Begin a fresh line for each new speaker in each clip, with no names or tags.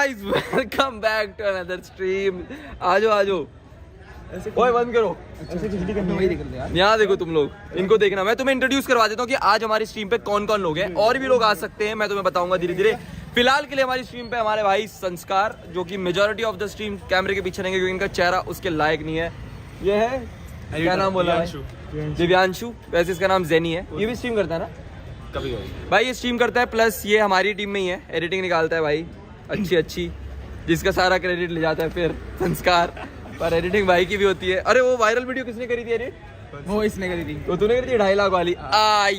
Guys welcome back to another stream. आ जाओ ओए बंद करो। यहाँ देखो तुम लोग, इनको देखना। मैं तुम्हें इंट्रोड्यूस करवा देता हूँ कि आज हमारी स्ट्रीम पे कौन कौन लोग हैं। और भी लोग आ सकते हैं, मैं तुम्हें बताऊंगा धीरे धीरे। फिलहाल के लिए हमारी स्ट्रीम पे हमारे भाई संस्कार, जो कि मेजोरिटी ऑफ द स्ट्रीम कैमरे के पीछे रहेंगे क्योंकि इनका चेहरा उसके लायक नहीं है। ये है, क्या नाम बोला है? दिव्यांशु। वैसे इसका नाम जेनी है। ये भी स्ट्रीम करता है ना कभी भाई? ये स्ट्रीम करता है, प्लस ये हमारी टीम में ही है, एडिटिंग निकालता है भाई अच्छी, जिसका सारा क्रेडिट ले जाता है फिर संस्कार। पर एडिटिंग भाई की भी होती है। अरे वो वायरल वीडियो किसने करी थी एडिट?
वो इसने करी थी।
तो तूने करी थी 2.5 लाख वाली?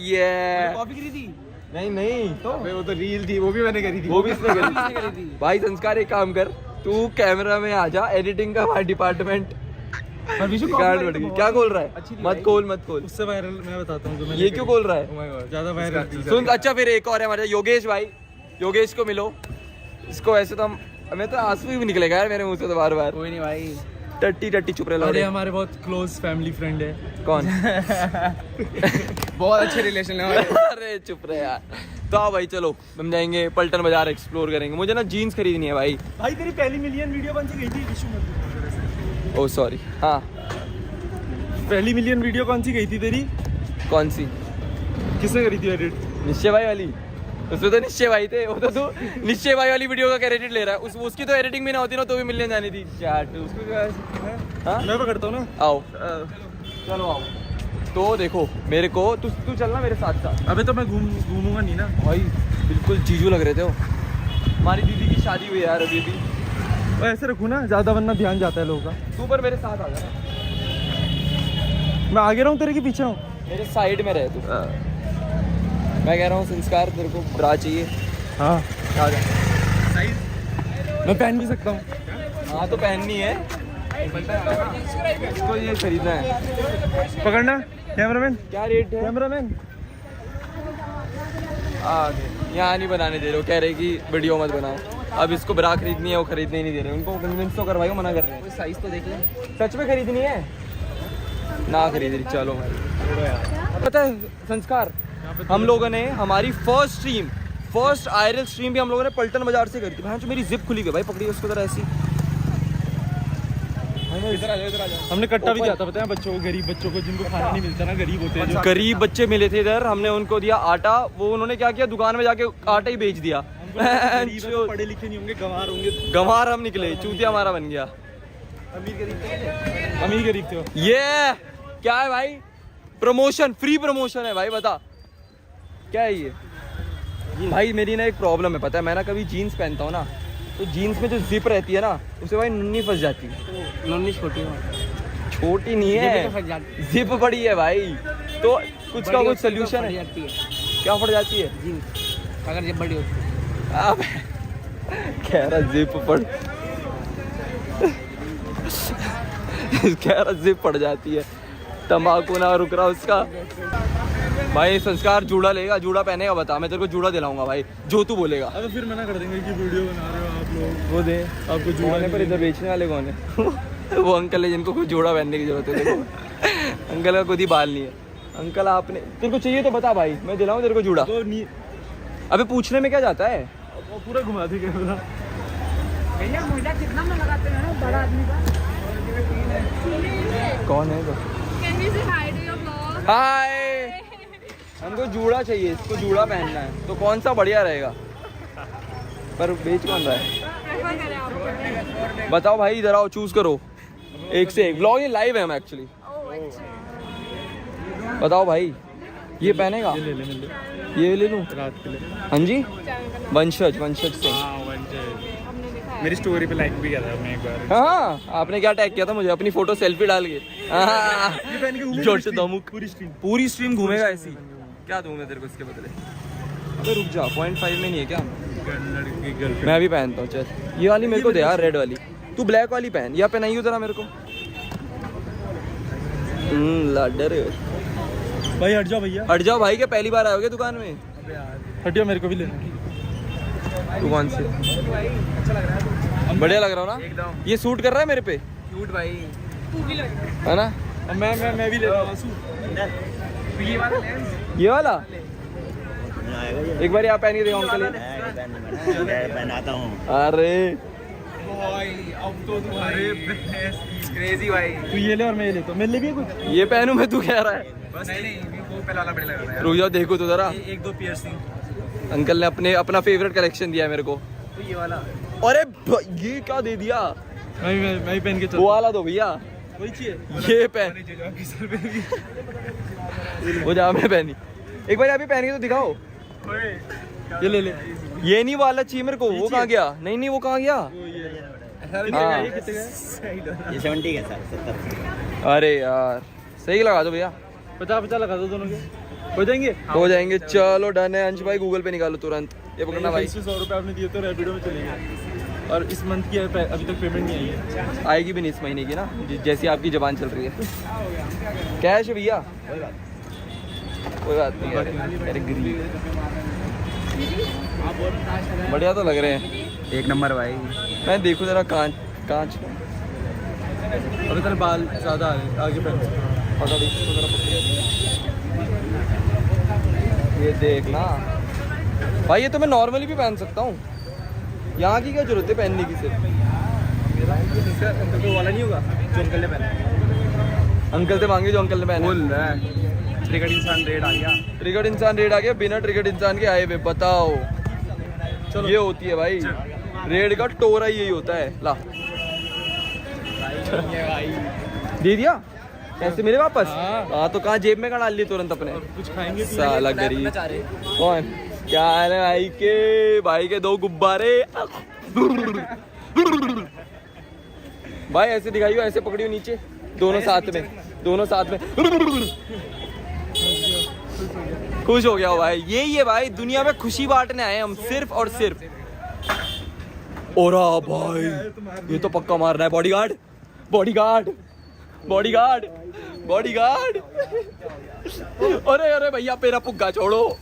ये
कॉपी करी थी?
नहीं
तो वो तो रील थी, वो भी मैंने करी थी।
वो भी इसने करी थी। भाई संस्कार एक काम कर, तू कैमरा में आ जा, एडिटिंग का हमारा डिपार्टमेंट क्या खोल रहा है? मत खोल
उससे वायरल मैं बताता हूँ।
ये क्यों खोल रहा है?
ज्यादा वायरल
सुन। अच्छा फिर एक और है हमारे योगेश भाई। योगेश को मिलो। इसको वैसे तो हमें तो आंसू भी निकलेगा यार मेरे मुंह से तो बार बार।
कोई नहीं भाई,
टट्टी चुप रहे।
अरे हमारे बहुत क्लोज फैमिली फ्रेंड है।
कौन?
बहुत अच्छे रिलेशन है।
अरे चुप रहे यार। तो आओ भाई चलो, हम जाएंगे पलटन बाजार, एक्सप्लोर करेंगे। मुझे ना जीन्स खरीदनी है भाई।
तेरी पहली मिलियन वीडियो कौन सी गई थी?
Oh sorry. हाँ,
पहली मिलियन वीडियो कौन सी गई थी तेरी?
कौन सी?
किसने करी थी एडिट?
निश्चय भाई वाली। उसमें तो निश्चय भाई थे। वो तो तू निश्चय भाई वाली वीडियो का क्रेडिट ले रहा है। उसकी तो एडिटिंग भी ना होती ना तो भी मिलियन जानी थी। हाँ
मैं पकड़ता हूँ ना।
आओ चलो आओ। तो देखो मेरे को, तू चलना मेरे साथ साथ।
अबे तो मैं घूमूंगा नहीं ना
भाई। बिल्कुल जीजू लग रहे थे वो। हमारी दीदी की शादी हुई यार अभी भी।
ऐसे रखूँ ना ज्यादा, वरना ध्यान जाता है लोगों का।
तू पर मेरे साथ आ जा।
मैं आगे रहूँ तेरे के पीछे हूँ?
मेरे साइड में रहे तू। मैं कह रहा हूँ संस्कार, तेरे को ब्रा चाहिए?
हाँ
आ जा।
मैं पहन भी सकता हूँ।
हाँ तो पहननी है इसको, ये खरीदना है।
पकड़ना कैमरामैन।
क्या रेट है?
कैमरामैन
यहाँ नहीं बनाने दे रहे हो, कह रहे कि वीडियो मत बनाओ। अब इसको ब्रा खरीदनी है, वो खरीदने ही नहीं दे रहे। उनको कन्विंस तो करवाई, मना कर रहे हैं।
साइज तो देख ले।
सच में खरीदनी है ना? खरीद रही। चलो भाई। पता है संस्कार, हम लोगों ने हमारी फर्स्ट आयरल स्ट्रीम भी हम लोगों ने पलटन बाजार से करी थी। भाई जो मेरी जिप खुली गई भाई, पकड़िए उसको जरा ऐसी।
इधर आ जाओ। हमने कट्टा भी दिया था, पता है बच्चों को, गरीब बच्चों को जिनको खाना नहीं मिलता ना, गरीब होते हैं।
गरीब बच्चे मिले थे इधर, हमने उनको दिया आटा। वो उन्होंने क्या किया, दुकान में जाके आटा ही बेच दिया।
पढ़े लिखे नहीं होंगे, गंवार होंगे।
गंवार हम निकले, चूतिया हमारा बन गया।
अमीर गरीब थे।
ये क्या है भाई? प्रमोशन, फ्री प्रमोशन है भाई। बता क्या है ये? भाई मेरी ना एक प्रॉब्लम है, पता है? मैं ना कभी जीन्स पहनता हूँ ना, तो जीन्स में जो जिप रहती है ना, उसे भाई नन्ही फंस जाती है।
नन्ही
छोटी नहीं है, जिप बड़ी है भाई। तो कुछ का कुछ सोल्यूशन है? क्या फट जाती है
जीन्स अगर जिप बड़ी होती है?
अब कह रहा जिप पड़ कह रहा जिप पड़ जाती है। तंबाकू ना रुक रहा उसका। भाई संस्कार जूड़ा लेगा, जूड़ा पहनेगा? बता, मैं तेरे को जूड़ा दिलाऊंगा भाई, जो तू बोलेगा।
अबे फिर मना कर देंगे कि वीडियो बना रहे हो आप लोग।
वो दे
आपको जूड़ा
जूड़ा पर। इधर बेचने वाले कौन है? वो अंकल है जिनको कुछ जूड़ा पहनने की जरूरत है। देखो अंकल का खुद ही बाल नहीं है। अंकल आपने, तेरे को चाहिए तो बता भाई, मैं दिलाऊं तेरे को जूड़ा? अबे पूछने में क्या जाता है?
वो पूरा घुमा देंगे।
भैया मुझे कितना में लगाते हैं बड़ा आदमी का?
कौन है? हाय, हमको जूड़ा चाहिए, इसको जूड़ा पहनना है। तो कौन सा बढ़िया रहेगा? पर बेच कौन रहा है? बताओ भाई, इधर आओ, चूज करो एक से एक। व्लॉग ये लाइव है हम एक्चुअली। बताओ भाई, ये पहनेगा? ये ले लूं
रात के लिए?
हाँ जी, वंशज से।
मेरी स्टोरी पे लाइक भी किया था मैं एक बार।
हाँ, आपने क्या टैग किया था मुझे? अपनी फोटो सेल्फी डाल के। जोर से दमुक। पूरी स्ट्रीम घूमेगा ऐसी? क्या दूं मैं तेरे को इसके बदले? अबे रुक जा, 0.5 में नहीं है क्या? मैं भी पहनता हूँ। चल ये वाली मेरे को दे यार, रेड वाली। तू ब्लैक वाली पहन, या पहनाइयो जरा मेरे को। लाडर
भाई हट जाओ भैया।
हट जाओ भाई, क्या पहली बार आओगे दुकान में?
हटियो, मेरे को भी लेना।
तू कौन से?
अच्छा लग रहा है,
बढ़िया लग रहा हो ना
एकदम।
ये सूट कर रहा है मेरे पे,
क्यूट भाई
है ना?
मैं भी ले रहा हूँ।
ये वाला
आएगा ये।
एक बार आप पहन के दिखाओ अंकल ये।
मैं पहनाता हूँ।
अरे
अब तो तुम्हारे
क्रेजी भाई।
तू ये ले और मैं ये लेता हूँ। मेरे लिए भी है कुछ?
ये पहनूं मैं, तू कह रहा है?
नहीं वो पहला वाला बढ़िया लग रहा है।
रुक जाओ देखो तो जरा।
एक दो पियर्सिंग।
अंकल ने अपना फेवरेट कलेक्शन दिया है मेरे को।
तो ये वाला
अरे ये क्या दे दिया?
मैं ही पहन के
वो
चलता
वाला दो भैया,
वही चाहिए।
ये पहन। वो जा मैं पहनी। एक बार आप ही पहन के तो दिखाओ।
ये ले ले।
ये नहीं वाला चाहिए मेरे को। वो कहाँ गया? नहीं वो कहाँ गया? हाँ।
ये कितने का है?
ये 70 का सर, 70।
अरे यार सही लगा दो भैया।
50-50 लगा दो दोनों के, हो जाएंगे।
हो जाएंगे, चलो डन है। अंश भाई गूगल पे निकालो तुरंत। ये पकड़ना भाई।
100 रुपये आपने दिए तो रैपिडो में चले गए। और इस मंथ की अभी तक पेमेंट नहीं आई है।
आएगी भी नहीं इस महीने की ना, जैसी आपकी जबान चल रही है। कैश है भैया, कोई बात नहीं यार। अरे गरीब बढ़िया तो लग रहे हैं।
एक नंबर भाई।
मैं देखूं जरा कांच कांच में।
अभी तेरे बाल ज़्यादा आ रहे, आगे पहन।
पकड़ इसको जरा पकड़। ये देख ना भाई, ये तो मैं नॉर्मली भी पहन सकता हूँ। यहाँ की क्या जरूरत है पहनने की सिर्फ?
अंकल को वाला नहीं होगा जो अंकल ने पहना।
अंकल से मांगे जो अंकल ने पहना।
बोल रहा है ट्रिगर्ड इंसान रेड आ गया।
ट्रिगर्ड इंसान रेड आ गया। बिना ट्रिगर्ड इंसान के आए हुए बताओ।
चलो।
ये होती है भाई रेड का टोरा, यही होता है। ला दे दिया पैसे मेरे वापस। हाँ तो कहाँ जेब में का डाल ली तुरंत अपने।
कुछ खाएंगे
साला गरीब। कौन क्या हाल है भाई के 2 गुब्बारे। भाई ऐसे दिखाइयो, ऐसे पकड़ियो नीचे, दोनों साथ में खुश हो गया हो भाई। यही है भाई, दुनिया में खुशी बांटने आए हम सिर्फ और सिर्फ। ओरा भाई ये तो पक्का मारना है। बॉडीगार्ड। अरे भैया मेरा पुग्गा छोड़ो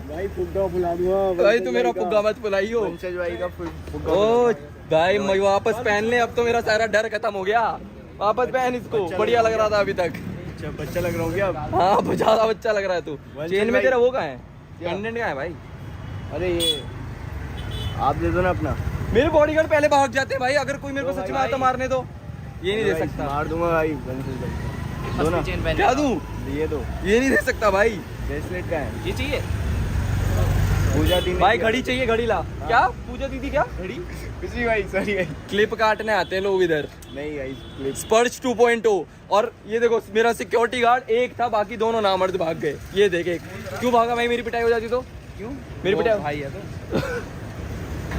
भाई फुग्गा बुला दूंगा
भाई। तू मेरा पुग्गा मत बुलाइयो।
पंकज भाई का फुग्गा।
ओ भाई मैं वापस पहन ले, अब तो मेरा सारा डर खत्म हो गया। वापस पहन इसको, बढ़िया लग रहा था अभी तक।
अच्छा बच्चा लग रहा हूँ क्या?
हाँ ज्यादा बच्चा लग रहा है तू। चेन में
भाई।
तेरा वो कहाँ है? पेंडेंट कहाँ है भाई?
अरे ये आप दे दो ना अपना।
मेरे बॉडीगार्ड पहले भाग जाते हैं भाई, अगर कोई मेरे को सच में आता मारने तो। ये नहीं दे
भाई,
सकता।
मार दूंगा भाई। दो ना।
क्या दूं?
ये दो।
ये नहीं दे सकता भाई।
ब्रेसलेट का है।
ये चाहिए
पूजा दी
भाई। घड़ी चाहिए, घड़ी ला। क्या पूजा दीदी? क्या घड़ी?
कुछ नहीं भाई, सॉरी भाई।
क्लिप काटने आते हैं लोग इधर।
नहीं भाई क्लिप।
स्पर्श 2.0। और ये देखो मेरा सिक्योरिटी गार्ड एक था, बाकी दोनों नामर्द भाग गए। ये देख एक क्यों भागा भाई? मेरी पिटाई हो जाती तो।
क्यों?
मेरी पिटाई
भाई है तो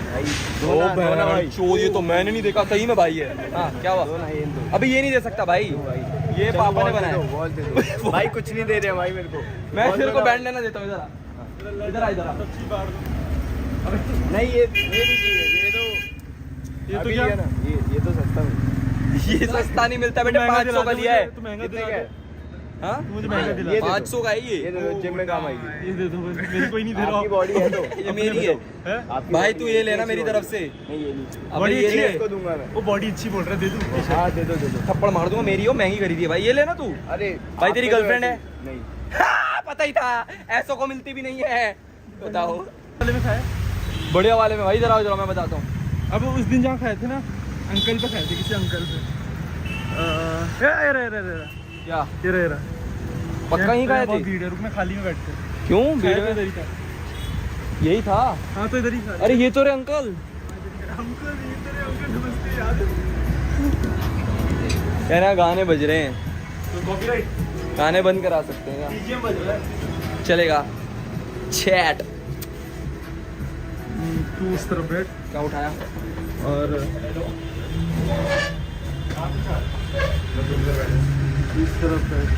भाई।
ओ बहन चोद, ये तो मैंने नहीं देखा, सही में भाई है। हाँ क्या हुआ?
दो ना ये दो।
अभी ये नहीं दे सकता भाई, ये
चलो,
पापा ने
बॉल दे
बनाया।
दो, बॉल दे दो। भाई कुछ नहीं दे रहे भाई मेरे को।
मैं
बॉल
तेरे
दे
को
दो।
बैंड लेना देता हूँ। इधर आ इधर आ।
नहीं ये नहीं चाहिए, ये तो
ये तो
अभी
क्या?
लिया ना। ये तो सस्ता है।
ये सस्ता नहीं मिलता बेटे, 500 का लिया है।
तू महंगा
कितने
दिला
का
दे।
है?
हाँ
मुझे महंगा दिला
ये
दे।
दे दो।
500 का है
ये
ये।
दे दो, जिम में काम आएगी।
ये दे दो, मेरे को ही नहीं दे रहा।
आपकी बॉडी है तो।
ये मेरी है
है?
आपकी
भाई,
body
तू
है,
ये लेना
कैसी
मेरी
body?
तरफ से।
नहीं ये नहीं।
अबे
बड़ी
ये
अच्छी
ले।
है।
इसको दूंगा मैं।
वो बॉडी अच्छी बोल रहा है, दे दूं।
हाँ दे दो।
थप्पड़ मार दूंगा, मेरी हो, महंगी खरीदी है भाई। ये लेना तू।
अरे
भाई तेरी
आप दे दो
गर्लफ्रेंड है?
ऐसे। नहीं।
हाँ, पता ही था, ऐसों को मिलती भी नहीं है। बताओ
वाले में खाया?
बढ़िया वाले में भाई। जरा मैं बताता हूँ।
अब उस दिन जहाँ खाए थे ना, अंकल पे खाए थे, किसी अंकल पे। ये रहा
क्या
ये रहा
पक्का ही खाए थे?
बहुत भीड़ है, रुक मैं खाली में बैठते।
क्यों भीड़
खाया तो
में?
इधर ही था।
यही था।
हाँ तो इधर ही था।
अरे ये तो रे अंकल।
अंकल ये तेरे अंकल नमस्ते, याद है?
यार यहाँ गाने बज रहे हैं,
तो कॉपीराइट
गाने बंद करा सकते हैं क्या?
BGM बज रहा है।
चलेगा। चैट
तू उस तरफ बैठ
क्या उठाया?
और इस तरफ बैठ।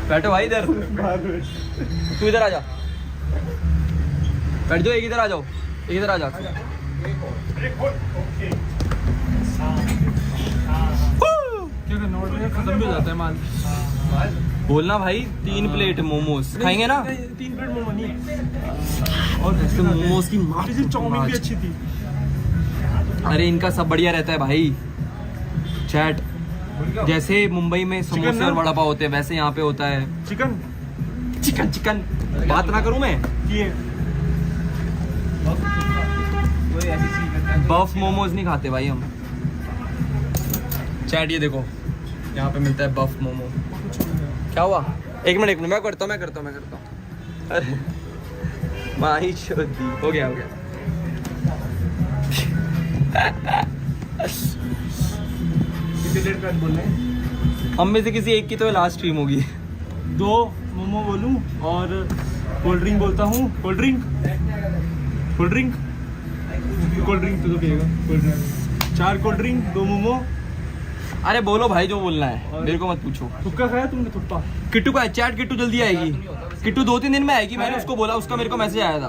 बैठो भाई इधर।
बाहर बैठ।
तू इधर आ जा, बैठ जाओ। एक इधर आ जाओ, एक इधर आ जा।
क्या करना पड़ेगा? खत्म भी हो जाता है माल।
बोलना भाई 3 प्लेट मोमोज खाएंगे ना?
3 प्लेट मोमो नहीं।
और ऐसे मोमोज की मार
किसी चाउमीन भी अच्छी थी।
अरे इनका सब बढ़िया रहता है भाई। चैट जैसे मुंबई में
चिकन
समोसे
ना?
और वड़ा पाव होते हैं, वैसे यहाँ पे होता है
चिकन
चिकन। बात ना करूं मैं?
किए
बफ मोमोज नहीं खाते भाई हम। चैट ये देखो, यहाँ पे मिलता है बफ मोमो। क्या हुआ? एक मिनट मैं करता हूँ। अरे माही चोदी, हो गया
कितनी देर का बोल रहे हैं?
हम में से किसी एक की तो लास्ट स्ट्रीम होगी।
2 मोमो बोलूं और कोल्ड ड्रिंक बोलता हूँ। कोल्ड ड्रिंक तो पिएगा। Cold drink 4 cold drink 2 momo.
अरे बोलो भाई जो बोलना है, मेरे को मत पूछो।
थुक्का खाया तुमने? थुक्पा
किट्टू का चैट, किट्टू जल्दी आएगी। किट्टू 2-3 दिन में आएगी, मैंने उसको बोला, उसका मेरे को मैसेज आया था।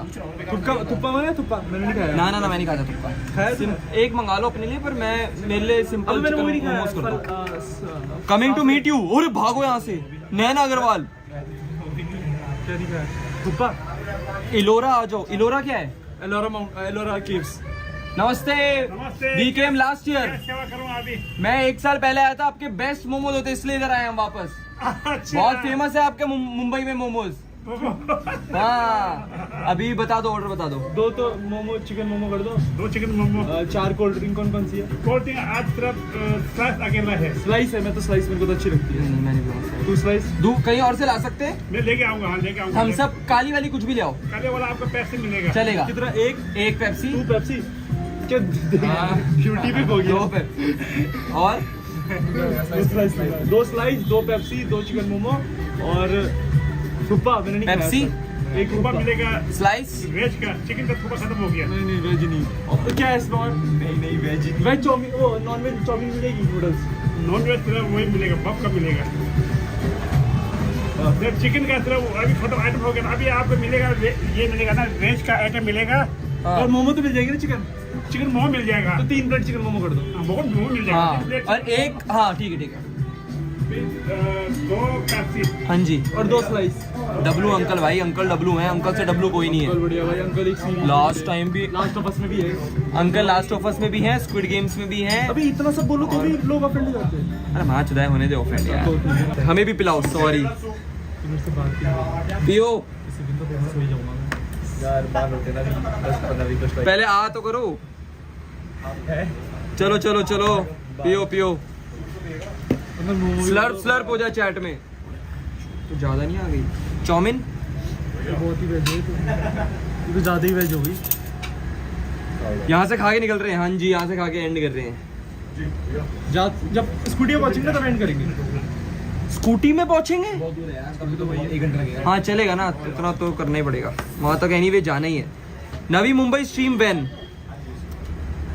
थुक्पा मैंने नहीं खाया।
ना मैंने कहा था तुक्का।
खाया तुम?
एक मंगा लो अपने लिए, पर मेरे लिए सिंपल
मैंने वो भी नहीं खाया।
मोमोज कर दो। Coming to meet you. अरे भागो यहाँ से। नैना अग्रवाल,
क्या नहीं खाया? थुक्पा।
इलोरा आ जाओ। इलोरा क्या है?
एलोरा केव्स।
नमस्ते। We came last year.
सेवा करूँ अभी।
मैं 1 साल पहले आया था, आपके बेस्ट मोमोज होते इसलिए इधर आए हम वापस। बहुत फेमस है आपके मुंबई में मोमोज। हाँ अभी बता दो, ऑर्डर बता दो।
2 तो मोमो, चिकन मोमो कर दो।
2 चिकन मोमो।
4 कोल्ड ड्रिंक कौन सी है?
कोल्ड ड्रिंक आज सिर्फ स्लाइस अकेला है।
स्लाइस है, मैं तो स्लाइस मेरे को तो अच्छी लगती है।
मैं नहीं बोला।
तू स्लाइस
दू कहीं और से ला सकते हैं?
मैं लेके आऊंगा। हाँ लेके आऊंगा।
हम सब काली वाली कुछ भी ले आओ,
काले वाला आपको पैसे मिलेगा।
चलेगा।
कितना?
एक पेप्सी,
2 पेप्सी। क्या ब्यूटी पिक हो
2
गया।
पेप्सी और
2 स्लाइस 2 पेप्सी 2 चिकन मोमो और थुप्पा। मैंने नहीं खाया
पेप्सी,
था। एक
थुक्पा
थुप्पा
मिलेगा
स्लाइस।
वेज का। चिकन का थुक्पा खत्म हो गया।
नहीं वेज नहीं। और क्या है इसमें? और
नहीं वेज
वेज चाउमीन, वो नॉन वेज चाउमीन मिलेगी? नूडल्स?
नॉन वेज सिर्फ वही मिलेगा, बफ का मिलेगा। जब चिकन का सिर्फ अभी खत्म आइटम हो गया। अभी आपको मिलेगा ये मिलेगा ना, वेज का आइटम मिलेगा।
और मोमो तो मिल जाएगी ना? चिकन
मोमो मिल जाएगा।
तो 3 प्लेट चिकन मोमो कर दो।
बहुत मोमो मिल
हाँ
जाएगा।
और एक, हाँ ठीक है।
2 पेप्सी।
हाँ जी।
और 2 स्लाइस।
डब्लू अंकल, भाई अंकल डब्लू है। अंकल से डब्लू कोई नहीं
अंकल
है।
बढ़िया भाई। अंकल एक सीरीज
लास्ट टाइम भी
लास्ट ऑफ अस में भी है।
अंकल लास्ट ऑफ अस में भी है, स्क्विड गेम्स में भी है।
अभी इतना सब बोलो तो भी लोग ऑफेंड हो जाते हैं।
अरे माँ चुदाए होने दे ऑफेंड यार। हमें भी पिलाओ, सॉरी।
मेरे से बात की
पियो,
किसी दिन तो फेमस हो ही जाऊंगा मैं।
यार बाल होते ना 10-15 रिक्वेस्ट
पहले आ तो करो। चलो पियो।
अंदर मोमो
स्लर्प हो जाए चैट में। तो ज्यादा नहीं आ गई चाउमीन?
बहुत ही वेज है तो ज़्यादा ही वेज होगी।
यहाँ से खा के निकल रहे हैं। हाँ जी, यहाँ से खा के एंड कर रहे हैं।
जब स्कूटी में पहुंचेंगे तब एंड करेंगे।
स्कूटी में पहुंचेंगे?
बहुत दूर है यार, कभी तो भाई 1 घंटा लगेगा।
हाँ चलेगा ना, इतना तो करना ही पड़ेगा। वहाँ तक एनीवे जाना ही है। Navi Mumbai stream ban.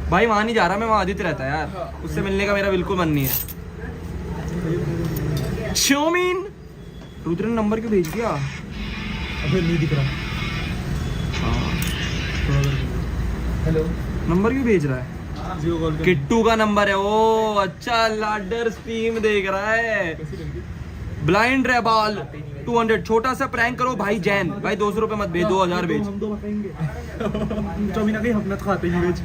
भाई वहाँ नहीं जा रहा मैं, वहाँ आदित्य रहता है यार, उससे मिलने का मेरा बिल्कुल मन नहीं है। चाउमीन। रुद्र ने नंबर क्यों भेज दिया?
अबे नहीं दिख रहा। हेलो,
नंबर क्यों भेज रहा है?
जियो कॉल
किट्टू का नंबर है। ओ अच्छा, लाडर स्ट्रीम देख रहा है। ब्लाइंड रेबाल 200। छोटा सा प्रैंक करो भाई जैन। भाई 200 रुपए मत भेज, 2000 भेज।
हम 2 बताएंगे। चाउमीन आ गई, हम ना खाते ही वेज।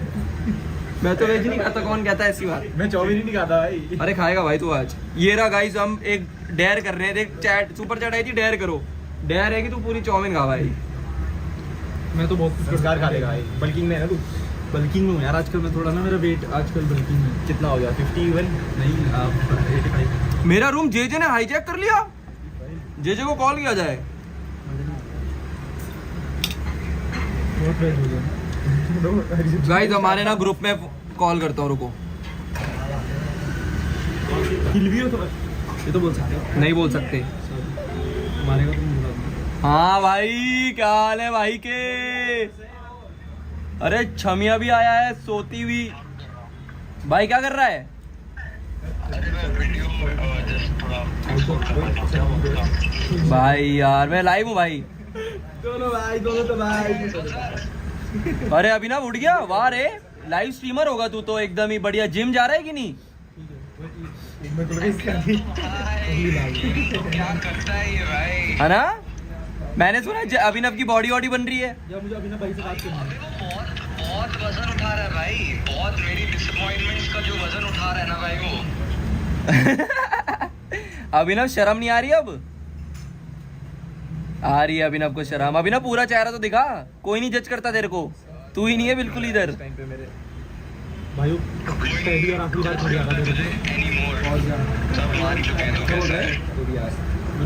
मैं तो वेज नहीं खाता। कौन कहता है ऐसी बात?
मैं चाउमीन ही नहीं खाता भाई।
अरे खाएगा भाई तू आज। ये रहा गाइस, हम एक डेयर कर रहे हैं। देख चैट, सुपर चैट आई थी, डेयर करो। डेयर है कि तू पूरी चाउमीन खा भाई।
मैं तो बहुत कुछ
रोजगार खा लेगा भाई। बल्किंग में है ना तू?
बल्किंग में हूँ यार आजकल। मैं थोड़ा ना, मेरा वेट आजकल बल्किंग में।
कितना हो गया? 51?
नहीं, आप 85।
मेरा रूम जेजे ने हाईजैक कर लिया। जेजे को कॉल किया जाए।
बहुत वेज हो गया
गाइस हमारे ना ग्रुप में कॉल करता हूँ, रुको।
हिल भी हो तो ये तो बोल सकते हो।
नहीं बोल सकते।
मारेगा तो नहीं बुला।
हाँ भाई, क्या हाल है भाई के? अरे छमिया भी आया है सोती हुई। भाई क्या कर रहा है? भाई यार मैं लाइव हूँ भाई।
दोनों तो भाई।
अरे अभिनव उठ गया। वाह रे, लाइव स्ट्रीमर होगा तू तो एकदम ही बढ़िया। जिम जा रहा है कि नहीं? है ना? मैंने सुना अभिनव की बॉडी वॉडी बन रही है।
मुझे अभी ना भाई से बात करनी है।
बहुत वजन उठा रहा है भाई। बहुत मेरी डिसअपॉइंटमेंट्स का जो वजन उठा रहा है ना भाई वो।
अभिनव शर्म नहीं आ रही अब? आ रही है अभिनव को शर्म। अभिनव पूरा चेहरा तो दिखा, कोई नहीं जज करता तेरे को, तू ही नहीं है बिल्कुल इधर।
टाइम पे मेरे
भाई पहली और आखिरी बार खड़ी आ रहा
सब मान चुके हैं तो कैसा है?
तो भी यार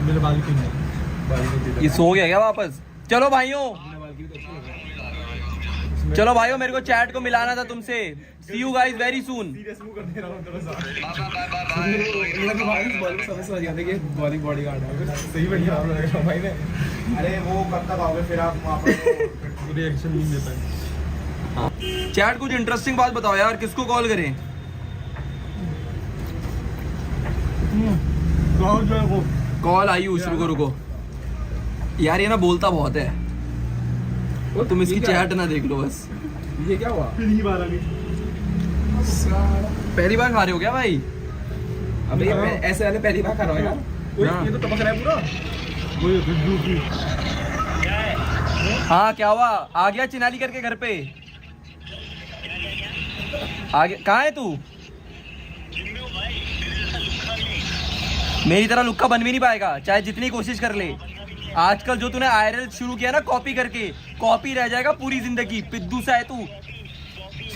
मेरे बाल क्यों नहीं
ये सो गया क्या वापस? चलो भाइयों, चलो भाइयों, मेरे को चैट को मिलाना था तुमसे। See you guys very soon.
Serious मुंह कर दे रहा हूं थोड़ा सा।
बाय बाय
ये तो भाई बॉल को समझ आ गया कि बॉडी गार्ड है।
सही बढ़िया आप लग रहा भाई ने।
अरे वो कब तक आओगे फिर आप वहां पर?
रिएक्शन नहीं दे पाए।
चैट कुछ इंटरेस्टिंग बात बताओ यार, किसको कॉल करें?
कौन जो है वो
कॉल आयुष, रुको रुको यार, ये ना बोलता बहुत है, और तुम इसकी चैट ना देख लो बस।
ये क्या हुआ?
फिर ही बार आ गई।
पहली बार खा रहे हो क्या भाई?
अबे ये ऐसे वाले पहली बार खा रहा हूं यार।
ओए ये तो टपक रहा है पूरा। वो ये बिल्लू की
हाँ क्या हुआ? आ गया चिनाली करके घर पे? आ गया? कहाँ है तू? मेरी तरह लुक्का बन भी नहीं पाएगा, चाहे जितनी कोशिश कर ले। आजकल जो तूने आयरल शुरू किया ना कॉपी करके, कॉपी रह जाएगा पूरी जिंदगी। पिद्दू सा है तू,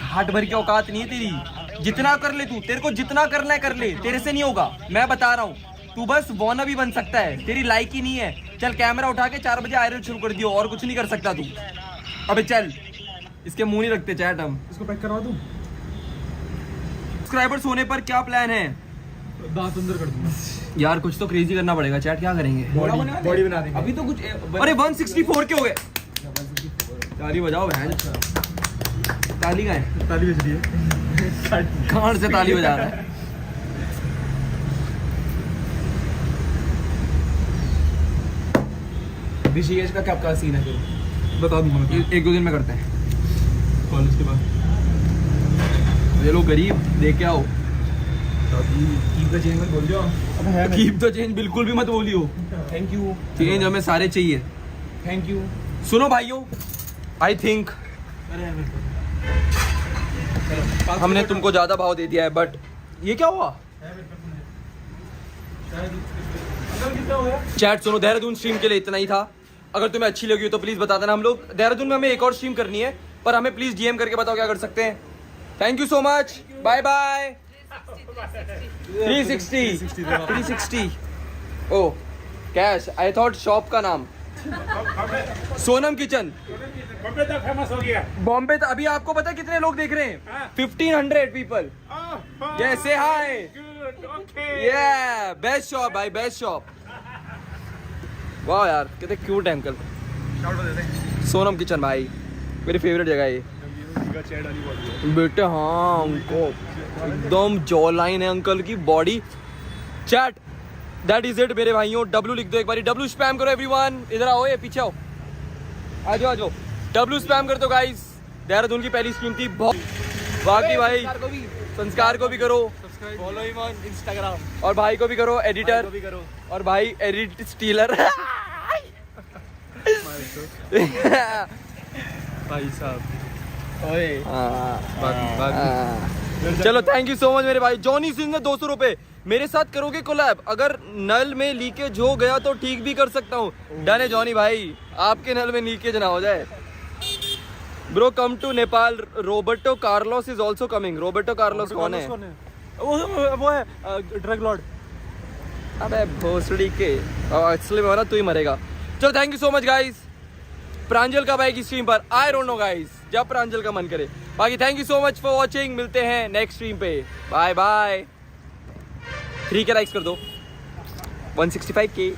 हाथ भर की औकात नहीं है तेरी। जितना कर ले तू, तेरे को जितना करना है कर ले, तेरे से नहीं होगा, मैं बता रहा हूँ। तू बस वॉना भी बन सकता है, तेरी लाइक ही नहीं है। चल कैमरा उठा के 4 बजे आयरल शुरू कर दियो, और कुछ नहीं कर सकता तू। अबे चल, इसके मुंह नहीं रखते चैट हम।
इसको पैक करवा दूं?
सब्सक्राइबर्स होने पर क्या प्लान है?
दांत अंदर कर दूंगा।
यार कुछ तो क्रेजी करना पड़ेगा चैट, क्या करेंगे?
बॉडी बना देंगे
अभी तो कुछ
अरे 164 के हो गए। ताली बजाओ बहन। ताली का है?
ताली बज रही है।
कहाँ से ताली बजा रहा है?
ऋषिकेश का क्या सीन है फिर?
बता दूंगा मैं
1-2 दिन में करते हैं।
कॉलेज के बाद।
ये लोग गरीब, देख के आओ।
कीप द चेंज मत बोल दो। अबे है
कीप द चेंज बिल्कुल भी मत बोलियो।
Thank you.
चेंज हमें सारे चाहिए।
Thank you.
सुनो भाइयों, आई थिंक
अरे
हमने तुमको ज्यादा भाव दे दिया है, बट ये क्या हुआ?
कितना हो गया?
चैट सुनो, देहरादून स्ट्रीम के लिए इतना ही था। अगर तुम्हें अच्छी लगी हो तो प्लीज बता देना। हम लोग देहरादून में हमें एक और स्ट्रीम करनी है, पर हमें प्लीज डीएम करके बताओ क्या कर सकते हैं। Thank you so much, bye bye. 360 ओ कैश, आई थॉट शॉप का नाम सोनम किचन।
बॉम्बे तक फेमस हो गया।
बॉम्बे तक। अभी आपको पता है कितने लोग देख रहे हैं? 1500 people. Yes, say hi. Yeah, best shop भाई, बेस्ट शॉप। वाह यार कितने क्यूट है अंकल। सोनम किचन भाई, मेरी फेवरेट जगह है ये। बेटे हाँ, उनको एकदम जॉ लाइन है अंकल की body. Chat that is it मेरे भाइयों। W लिख दो एक बारी, W स्पैम करो एवरीवन। इधर आओ, ये पीछे आओ, आ जाओ आ जाओ। W स्पैम कर दो गाइस। देहरादून की पहली स्ट्रीम थी बहुत। बाकी भाई संस्कार को भी करो,
फॉलो हिम ऑन इंस्टाग्राम।
और भाई को भी करो, एडिटर
भी करो।
और भाई एडिट स्टीलर।
भाई साहब।
ओए
चलो थैंक यू सो मच मेरे भाई। जॉनी सिंह ने 200 रुपए। मेरे साथ करोगे कोलैब? अगर नल में लीकेज हो गया तो ठीक भी कर सकता हूँ। डन है जॉनी भाई, आपके नल में लीकेज ना हो जाए। Bro come to Nepal, Roberto Carlos is also coming. Roberto Carlos कौन है?
वो है ड्रग लॉर्ड।
अबे भोसड़ी के, असली में ना तू ही मरेगा। चलो thank you so much guys. Pranjal कब आएगी स्ट्रीम पर? आई डोंट नो गाइस, जब प्रांजल का मन करे। बाकी thank you so much for watching. मिलते हैं नेक्स्ट स्ट्रीम पे। Bye bye. 3 के लाइक्स कर दो, 165 के।